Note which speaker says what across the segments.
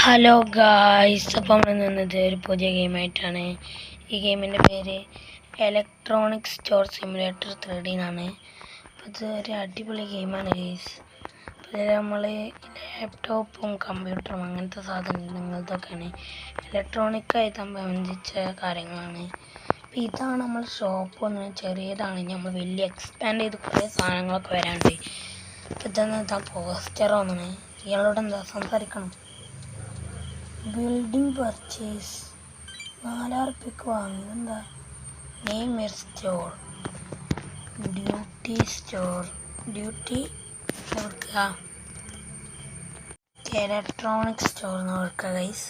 Speaker 1: Hello guys, അപ്പം നമ്മൾ നിന്നത് ഒരു പുതിയ ഗെയിമായിട്ടാണ്. ഈ ഗെയിമിൻ്റെ പേര് ഇലക്ട്രോണിക് സ്റ്റോർ സിമുലേറ്റർ 3D എന്നാണ്. അപ്പോൾ ഇത് ഒരു അടിപൊളി ഗെയിമാണ് ഗൈസ്. അപ്പോൾ ഇതിൽ നമ്മൾ ലാപ്ടോപ്പും കമ്പ്യൂട്ടറും അങ്ങനത്തെ സാധനങ്ങളൊക്കെയാണ്, ഇലക്ട്രോണിക്കായി സംബന്ധിച്ച കാര്യങ്ങളാണ്. അപ്പോൾ ഇതാണ് നമ്മൾ ഷോപ്പ്. ഒന്ന് ചെറിയതാണ്, നമ്മൾ വലിയ എക്സ്പാൻഡ് ചെയ്ത് കുറേ സാധനങ്ങളൊക്കെ വരാണ്ട്. അപ്പോൾ ഇതാ പോസ്റ്ററാണ്. ഇയാളോട് എന്താ സംസാരിക്കണം? ബിൽഡിംഗ് പർച്ചേസ് 4000 റുപ്യക്ക് വാങ്ങി. എന്താ നെയ്മർ സ്റ്റോർ, ഡ്യൂട്ടി കൊടുക്കുക, ഇലക്ട്രോണിക് സ്റ്റോർ എന്ന് കൊടുക്കുക ഗൈസ്.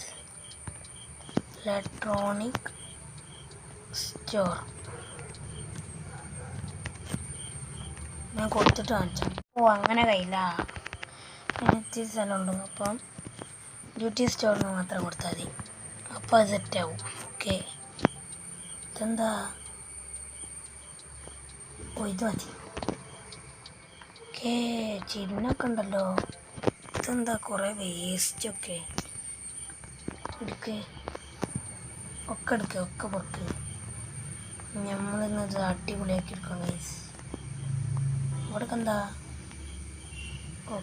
Speaker 1: ഇലക്ട്രോണിക് സ്റ്റോർ ഞാൻ കൊടുത്തിട്ട് കാണിച്ചു. അങ്ങനെ കയ്യില്ല, എനിക്ക് സ്ഥലമുണ്ട്. അപ്പം ഡ്യൂട്ടി സ്റ്റോറിന് മാത്രം കൊടുത്താൽ മതി, അപ്പോൾ അത് സെറ്റാവും. ഓക്കെ, ഇതെന്താ? ഇത് മതി. ഓക്കെ, ചിന്നൊക്കെ ഉണ്ടല്ലോ. ഇതെന്താ? കുറേ വേസ്റ്റൊക്കെ എടുക്ക്, ഒക്കെ പൊറുക്ക്. നമ്മളിന്നത് അടിപൊളിയാക്കി എടുക്കാം ഗൈസ്. ഇവിടെ എന്താ?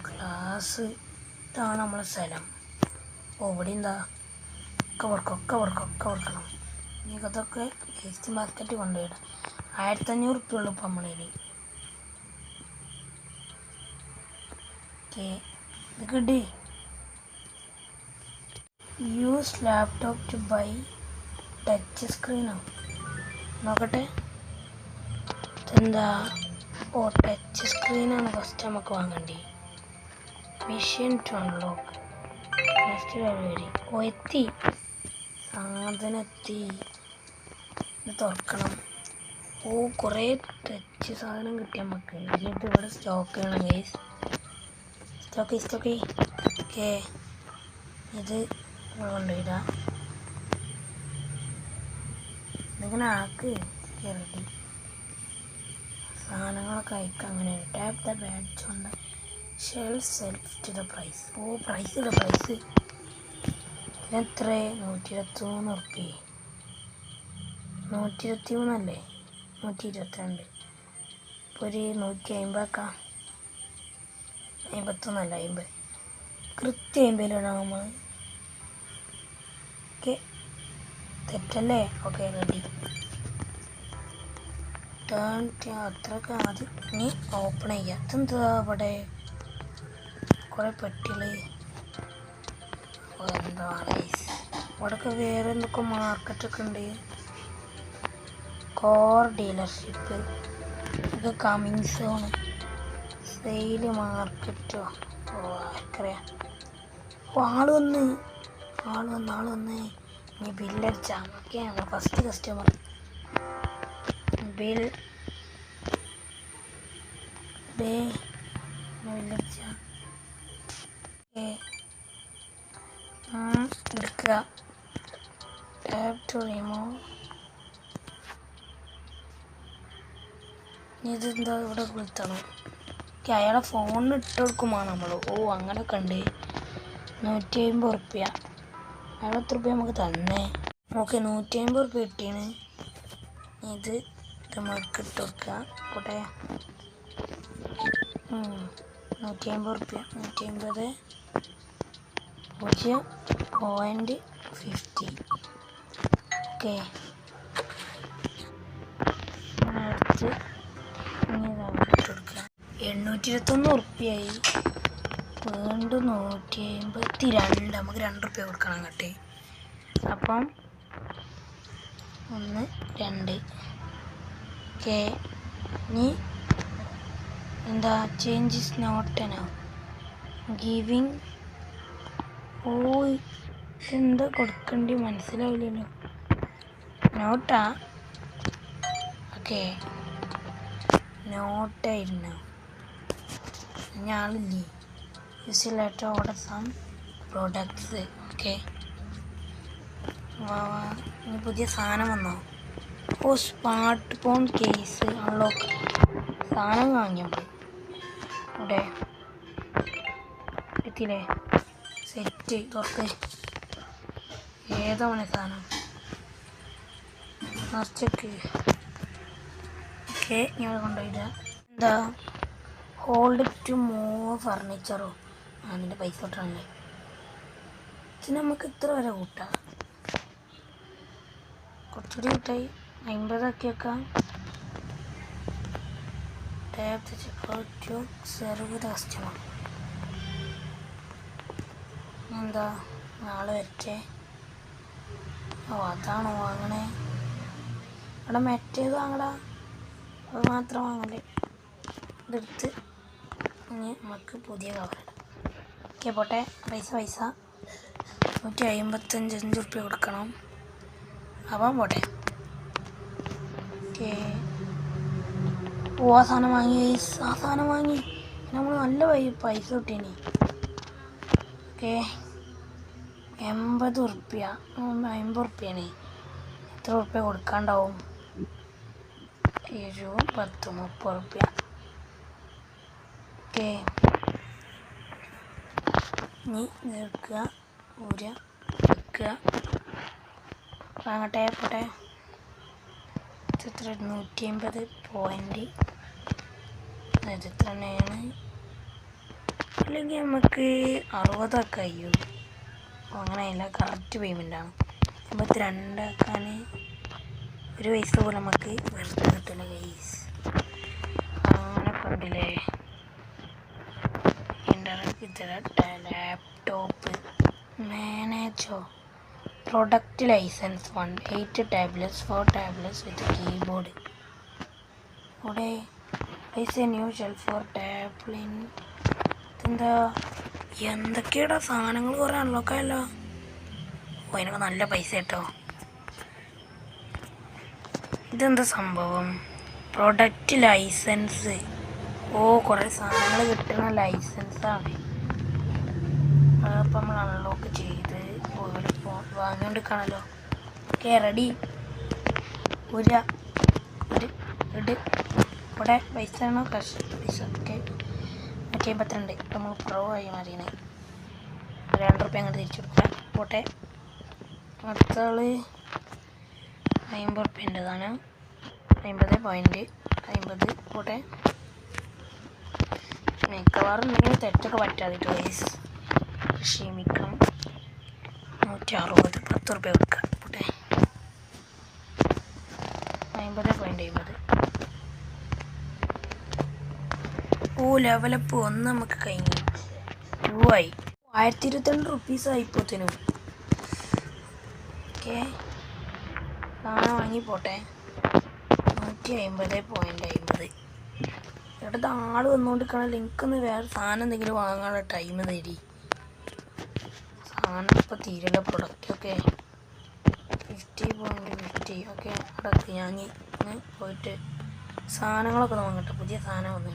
Speaker 1: ഗ്ലാസ്. ഇതാണ് നമ്മളെ സ്ഥലം. ഇവിടെ എന്താ? ഒക്കെ കൊടുക്കണം. ഇനി അതൊക്കെ വേസ്റ്റ് ബാസ്ക്കറ്റ് കൊണ്ടുപോയിടാം. 1500 റുപ്യ ഉള്ളൂ ഇപ്പം നമ്മളിൽ. ഓക്കെ, ഇത് കിട്ടി. Use laptop to buy touch സ്ക്രീനോ? നോക്കട്ടെ. ഇതെന്താ? ടച്ച് സ്ക്രീനാണ് ഫസ്റ്റ് നമുക്ക് വാങ്ങേണ്ടി. Machine to unlock. എത്തി, സാധനം എത്തി. ഇത് തുറക്കണം. കുറേ ടച്ച് സാധനം കിട്ടി നമുക്ക്. എന്നിട്ട് ഇവിടെ സ്റ്റോക്ക് ചെയ്യണം ഗൈസ്. സ്റ്റോക്ക്. ഓക്കെ, ഇത് കൊണ്ടുപോയിടാം. ഇതിങ്ങനെ ആക്ക്. റെഡി. സാധനങ്ങളൊക്കെ അയക്കാം. അങ്ങനെ ടാപ്പ് ദ ബാഡ്ജ് ഉണ്ട്. Self to the price. Price എത്ര? 123 റുപ്യ. 123 അല്ലേ? 122. ഇപ്പോൾ ഒരു 150 ആക്കാം. 51 50. കൃത്യം 50 നമ്മൾ. ഓക്കെ, തെറ്റല്ലേ? Okay, ready. അത്രയൊക്കെ മതി. ഇനി ഓപ്പൺ ചെയ്യാം. ഇതെന്താ ഇവിടെ? കുറേ പെട്ടികൾ. എന്താണ് ഇവിടെയൊക്കെ? വേറെ എന്തൊക്കെ മാർക്കറ്റൊക്കെ ഉണ്ട്. കോർ ഡീലർഷിപ്പ്, ഇത് കമ്മിങ് സോൺ, സെയിൽ മാർക്കറ്റോ. ആർക്കറിയാം. ആള് വന്ന്. ഇനി ബില്ലടിച്ചാൽ. ഓക്കെ, നമ്മൾ ഫസ്റ്റ് കസ്റ്റമർ. ബില്ലടിച്ച എടുക്കുക. Tap to remove. ഇതെന്താ? ഇവിടെ കുളുത്തണം. അയാളെ ഫോണിന് ഇട്ട് കൊടുക്കുമ്പോൾ നമ്മൾ. അങ്ങനെയൊക്കെ ഉണ്ട്. 150 റുപ്യ. അയാൾ എത്ര റുപ്യ നമുക്ക് തന്നേ? ഓക്കെ, 150 റുപ്യ കിട്ടിയാണ്. ഇത് നമുക്ക് ഇട്ട് കൊടുക്കുക. പോട്ടെ. 150 റുപ്യ. 150 0.50. ഓക്കെ, അടുത്ത് ഇനി ഇട്ട് കൊടുക്കുക. 821 റുപ്യായി. വീണ്ടും 152. നമുക്ക് 2 റുപ്യ കൊടുക്കണം കേട്ടെ. അപ്പം 1 2. ഓക്കെ, ഇനി എന്താ? ചേഞ്ചസ് നോട്ടനോ ഗിവിങ്. എന്താ കൊടുക്കണ്ടി? മനസ്സിലാവില്ലല്ലോ. നോട്ടാ? ഓക്കെ, നോട്ടായിരുന്നു. ഞാളില്ലേ? Use letter order some products. Okay, ഇനി പുതിയ സാധനം വന്നോ? Smart phone case unlock. സാധനം വാങ്ങിയപ്പോൾ ഇവിടെ എത്തിയില്ലേ? സെറ്റ് തുറക്ക്. ഏതാണ് സാധനം നിറച്ചൊക്കെ ഓക്കെ ഞാൻ കൊണ്ടുപോയില്ല. എന്താ ഹോൾഡ് ടു മൂവ് ഫർണിച്ചറോ? അതിൻ്റെ പൈസ തൊട്ടാണല്ലേ. ഇതിന് നമുക്ക് ഇത്ര വരെ കൂട്ടാം. കുറച്ചുകൂടി കൂട്ടായി 50 ആക്കി വെക്കാം. Tap the checkout to serve the customer. എന്താ നാളെ വരട്ടെ. ഓ അതാണോ വാങ്ങണേ? ഇവിടെ മറ്റേത് വാങ്ങടാ, അത് മാത്രം വാങ്ങല്ലേ. ഇതെടുത്ത് ഇനി നമുക്ക് പുതിയ കവറിടാം. ഓക്കെ പോട്ടെ. പൈസ 155 റുപ്യ കൊടുക്കണം. അപ്പം പോട്ടെ. ഓക്കെ. ഓ ആ സാധനം വാങ്ങി ഗൈസ്, ആ സാധനം വാങ്ങി. നമ്മൾ നല്ല പൈസ കിട്ടീനി. ഓക്കെ 80 റുപ്യ, 50 റുപ്യാണ്. എത്ര റുപ്യ കൊടുക്കാണ്ടാവും? 7, 10, 30 റുപ്യ. ഓക്കെ ഇനി എടുക്കുക, ഊരുക, വെക്കുക. വാങ്ങട്ടെ പോട്ടെ. എത്ര 150 പോയിൻ്റ്. ഇത് തന്നെയാണ്. അല്ലെങ്കിൽ നമുക്ക് 60 കഴിയൂ. അങ്ങനെയല്ല, കറക്റ്റ് പേയ്മെൻറ്റാണ്. 82 ആക്കാൻ ഒരു പൈസ പോലെ നമുക്ക് വെറുതെ കിട്ടില്ല ഗൈസ്. അങ്ങനെ കണ്ടില്ലേ. ലാപ്ടോപ്പ് മാനേജോ product license 8 tablets 4 tablets with keyboard. ഇവിടെ പൈസ ന്യൂ ഷെൽഫ് ഫോർ ടാബ്ലിൻ. ഇതെന്താ എന്തൊക്കെയാടാ സാധനങ്ങൾ കുറേ അൺലോക്കായല്ലോ. ഓ അതിനൊക്കെ നല്ല പൈസ കേട്ടോ. ഇതെന്താ സംഭവം? Product licence. ഓ കുറേ സാധനങ്ങൾ കിട്ടുന്ന ലൈസൻസാണ്. അപ്പം നമ്മൾ അൺലോക്ക് ചെയ്ത് വാങ്ങിക്കൊണ്ടിരിക്കുകയാണല്ലോ. Okay ready. ഇട് ഇവിടെ പൈസ ആണോ കാശ്? പൈസ ഓക്കെ 152. നമ്മൾ പ്രോ ആയി മാറിയണേ. 2 റുപ്യ അങ്ങോട്ട് തിരിച്ചു കൊടുക്കാം. പോട്ടെ. അടുത്ത ആള് 50 റുപ്യൻ്റെതാണ്. 50.50 പോട്ടെ. മിക്കവാറും എന്തെങ്കിലും തെറ്റൊക്കെ പറ്റാതിട്ട് ഗൈസ് ക്ഷമിക്കണം. 160 10 റുപ്യ കൊടുക്കാം. പോട്ടെ 50.50. ഓ ലെവലപ്പ് 1 നമുക്ക് കഴിഞ്ഞു. 2 ആയി. 1022 റുപ്പീസ് ആയിപ്പോത്തിനും. ഓക്കെ സാധനം വാങ്ങി പോട്ടെ. 150.50. ഇവിടെ ആൾ വന്നുകൊണ്ടിരിക്കണം. ലിങ്കൊന്ന് വേറെ സാധനം എന്തെങ്കിലും വാങ്ങാനുള്ള ടൈം തരി. സാധനം ഇപ്പോൾ തീരല്ല. പ്രൊഡക്റ്റൊക്കെ 50.50. ഓക്കെ അടക്ക്. ഞാൻ പോയിട്ട് സാധനങ്ങളൊക്കെ ഒന്ന് വാങ്ങട്ടെ. പുതിയ സാധനം വന്നു.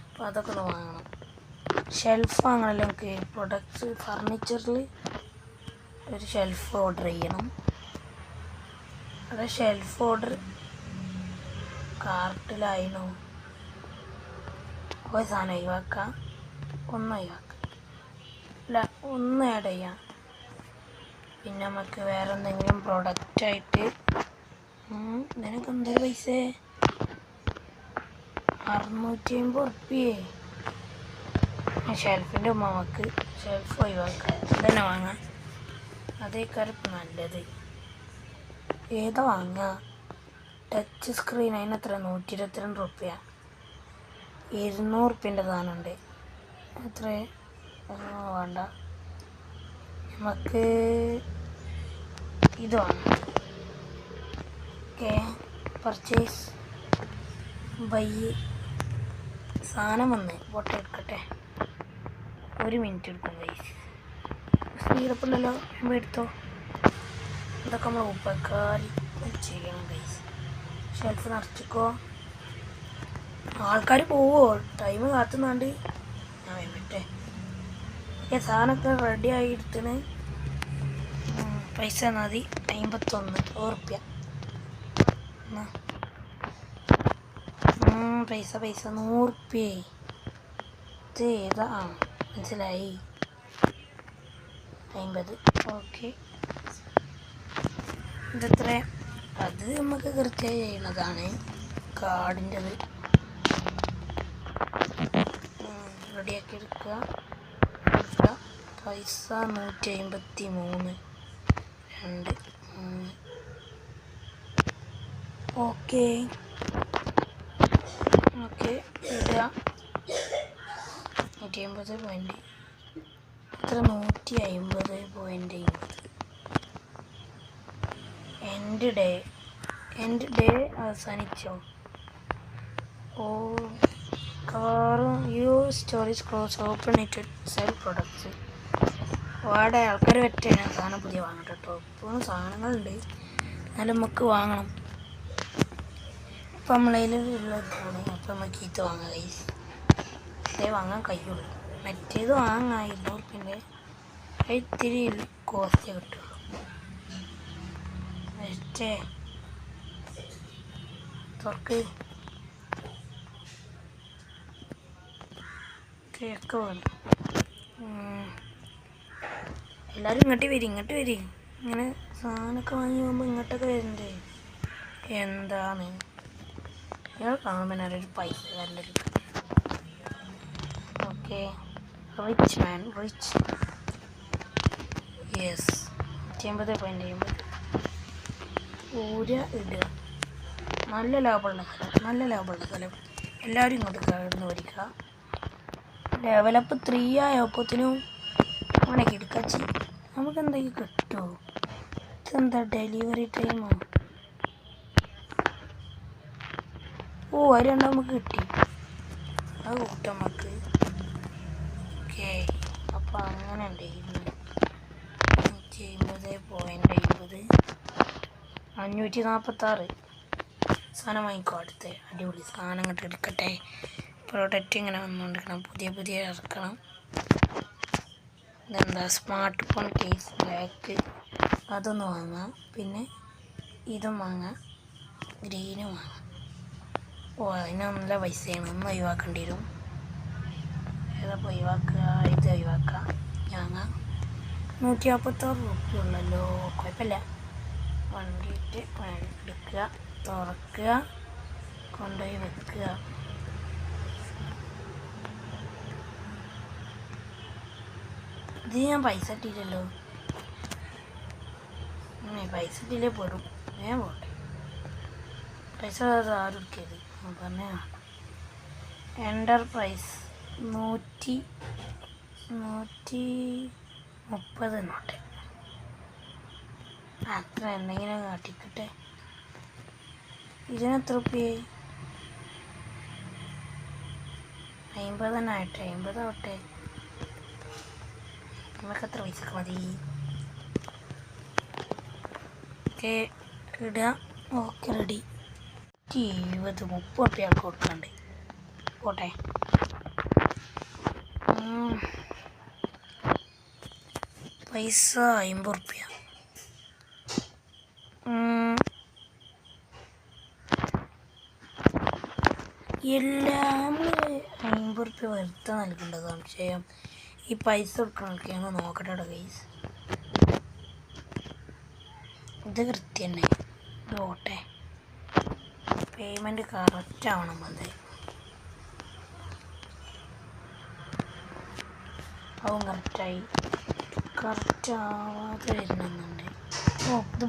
Speaker 1: അപ്പോൾ അതൊക്കെ ഒന്ന് വാങ്ങണം. ഷെൽഫ് വാങ്ങണമല്ലോ നമുക്ക്. പ്രൊഡക്ട്സ് ഫർണിച്ചറിൽ ഒരു ഷെൽഫ് ഓർഡർ ചെയ്യണം. അവിടെ ഷെൽഫ് ഓർഡർ കാർട്ടിലായിരുന്നു. ഒരു സാധനം ഒഴിവാക്കാം, ഒന്ന് ഒഴിവാക്കാം. അല്ല ഒന്ന് ആഡ് ചെയ്യാം. പിന്നെ നമുക്ക് വേറെ എന്തെങ്കിലും പ്രൊഡക്റ്റായിട്ട് ഇതിനൊക്കെ എന്തൊരു പൈസ? 650 റുപ്യേ. ഷെൽഫിൻ്റെ ഉമ്മ നമുക്ക് ഷെൽഫ് ഒഴിവാക്കാം. ഇതന്നെ വാങ്ങാം. അതേക്കാരം നല്ലത്. ഏതാ വാങ്ങുക? Touch screen. അതിനെത്ര? 122 റുപ്യ. 200 റുപ്യൻ്റെ സാധനമുണ്ട്. എത്ര വേണ്ട. നമുക്ക് ഇത് വാങ്ങാം. Okay purchase buy. സാധനം വന്ന് ഫോട്ടോ എടുക്കട്ടെ. 1 മിനിറ്റ് എടുക്കും ഗൈസ്. സ്പീഡപ്പുണ്ടല്ലോ. എടുത്തോ. ഇതൊക്കെ നമ്മൾ ഉപകാരി ചെയ്യണം ഗൈസ്. ഷെൽഫ് നിറച്ചിക്കോ. ആൾക്കാർ പോവോ? ടൈം കാത്തുന്നാണ്ട് ഞാൻ വേണ്ടേ. സാധനമൊക്കെ റെഡി ആയി എടുത്തിന്. പൈസ മതി. 51 റുപ്യ. പൈസ 100 റുപ്യ. ഇത് ഏതാ? മനസ്സിലായി. 50. ഓക്കെ ഇതെത്ര? അത് നമുക്ക് കൃത്യമായി ചെയ്യണതാണ്. കാർഡിൻ്റെത് റെഡിയാക്കി എടുക്കുക. പൈസ 153 2 3. ഓക്കെ ഇടുക. 150 എത്ര? 150.20. എൻഡ് ഡേ അവസാനിച്ചോ? ഓ കാറും you storage close open it sell products. അവിടെ ആൾക്കാർ പറ്റാണ് സാധനം പുതിയ വാങ്ങട്ടെ കേട്ടോ. ഇപ്പോഴും സാധനങ്ങളുണ്ട്, എന്നാലും നമുക്ക് വാങ്ങണം. ഇപ്പം നമ്മളതിൽ ഉള്ളതാണ്. അപ്പം നമുക്ക് ഇത് വാങ്ങാം ഗൈസ്. ഇതേ വാങ്ങാൻ കഴിയുള്ളൂ. മറ്റേത് വാങ്ങാം 200 റുപ്യൻ്റെ. ഇത്തിരി കോസ്റ്റ് കിട്ടുള്ളൂ. മറ്റേ തുറക്ക് കേക്ക് വേണം. എല്ലാവരും ഇങ്ങോട്ട് വരി. ഇങ്ങനെ സാധനമൊക്കെ വാങ്ങി പോകുമ്പോൾ ഇങ്ങോട്ടൊക്കെ വരണ്ടേ? എന്താണ് ഇയാൾ കാണുമ്പോൾ ഞാനൊരു പൈസ നല്ലൊരു. Okay rich yes. 150.50 ഇടുക. നല്ല ലാഭമുള്ള സ്ഥലം. എല്ലാവരും ഇങ്ങോട്ട് കയറുന്ന വരിക. ലെവലപ്പ് 3 ആയപ്പോഴത്തേനും അങ്ങനെ കിടക്കാച്ചി നമുക്ക് എന്തെങ്കിലും കിട്ടുമോ? ഇതെന്താ ഡെലിവറി ടൈമോ? ഓ അത് രണ്ടും നമുക്ക് കിട്ടി. അത് കൂട്ടാം നമുക്ക്. ഓക്കെ അപ്പോൾ അങ്ങനെ ഉണ്ടായിരുന്നു. 150.50 546 സാധനം വാങ്ങിക്കോ. അടുത്ത അടിപൊളി സാധനം ഇങ്ങോട്ട് എടുക്കട്ടെ. പ്രോഡക്റ്റ് ഇങ്ങനെ വന്നുകൊണ്ടിരിക്കണം, പുതിയ ഇറക്കണം. ഇതെന്താ? സ്മാർട്ട് ഫോൺ കേസ് ബ്ലാക്ക്, അതൊന്ന് വാങ്ങാം. പിന്നെ ഇതും വാങ്ങാം, ഗ്രീനും വാങ്ങാം. ഓ അതിന് നല്ല പൈസയാണ്, ഒന്ന് ഒഴിവാക്കേണ്ടി വരും. ഏതപ്പോൾ ഒഴിവാക്കുക? ഇത് ഒഴിവാക്കാം. വാങ്ങാം. 146 റുപ്യ ഉള്ളല്ലോ, കുഴപ്പമില്ല. വണ്ടിയിട്ട് എടുക്കുക, തുറക്കുക, കൊണ്ടുപോയി വെക്കുക. ഇത് ഞാൻ പൈസ ഇട്ടില്ലല്ലോ. പൈസ ഇട്ടില്ലേ പെടും. ഞാൻ പോട്ടെ. പൈസ ആരും എടുക്കരുത് പറഞ്ഞ. എൻ്റർപ്രൈസ് 130 നോട്ടെ. അത്ര എന്തെങ്കിലും കാട്ടിക്കട്ടെ. ഇതിനെത്ര റുപ്യായി? 50 തന്നെ ആയിട്ടെ. 50 ആവട്ടെ. നമുക്ക് എത്ര പൈസക്ക് മതി? ഓക്കെ ഇടുക. Okay ready. 20-30 റുപ്യ ആൾക്ക് കൊടുക്കണ്ട്. പോട്ടെ. പൈസ 50 റുപ്യ. എല്ലാം 50 റുപ്യ വെറുതെ നൽകേണ്ടത് സംശയം. ഈ പൈസ കൊടുക്കണൊക്കെയാണ് നോക്കട്ടെ ഗൈസ്. ഇത് കൃത്യം തന്നെ. ഓട്ടെ പേയ്മെൻറ്റ് കറക്റ്റ് ആവണം. അതും കറക്റ്റായി. കറക്റ്റ് ആവാതെ വരുന്നുണ്ട്. ഓ ഇത്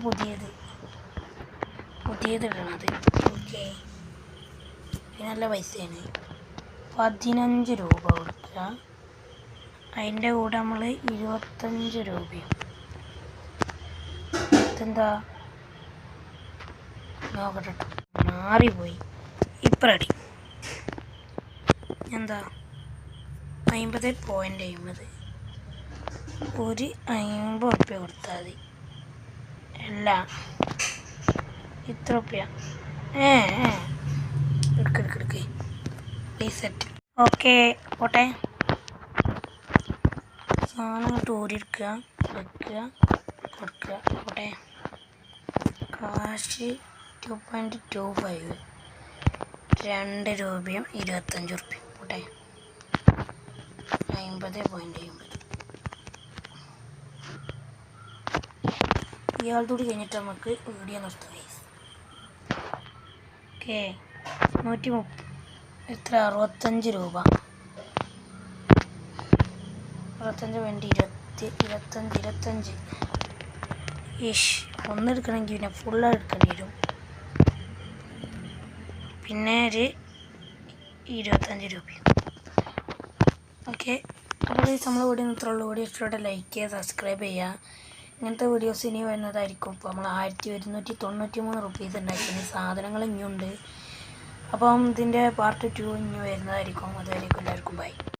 Speaker 1: പുതിയത് ഇടണത്. ഓക്കെ നല്ല പൈസയാണ്. 15 രൂപ കൊടുക്കുക. അതിൻ്റെ കൂടെ നമ്മൾ 25 രൂപയും. ഇതെന്താ നോക്കട്ടെ, മാറിപ്പോയി. ഇപ്പം റെഡി. എന്താ 50.50 ഒരു 50 റുപ്യ കൊടുത്താൽ മതി. അല്ല ഇത്ര റുപ്യ. എടുക്ക് റീസെറ്റ്. ഓക്കെ പോട്ടെ. സാധനം ഊരിയെടുക്കുക, വെക്കുക, കൊടുക്കുക. പോട്ടെ. കാശ് 2.25 2 രൂപയും 25 റുപ്യ. പോട്ടെ. 50.50 ഇയാളത്തോട് കഴിഞ്ഞിട്ട് നമുക്ക് വീഡിയോ നിർത്താം ഗൈസ്. ഓക്കെ 130 എത്ര 65 രൂപ 65 വേണ്ടി 25 ഇഷ് ഒന്നെടുക്കണമെങ്കിൽ പിന്നെ ഫുള്ള് എടുക്കേണ്ടി വരും. പിന്നെ ഒരു 25 രൂപ. ഓക്കെ അപ്പോൾ നമ്മൾ വീഡിയോ ഇത്രയുള്ളൂ. വീഡിയോ ഇഷ്ടപ്പെട്ട ലൈക്ക് ചെയ്യുക, സബ്സ്ക്രൈബ് ചെയ്യുക. ഇങ്ങനത്തെ വീഡിയോസ് ഇനി വരുന്നതായിരിക്കും. ഇപ്പോൾ നമ്മൾ 1193 റുപ്പീസ് ഉണ്ടാക്കി സാധനങ്ങൾ ഇനിയുണ്ട്. അപ്പം ഇതിൻ്റെ പാർട്ട് 2 ഇനി വരുന്നതായിരിക്കും. അതുവരെയും എല്ലാവർക്കും ബൈ.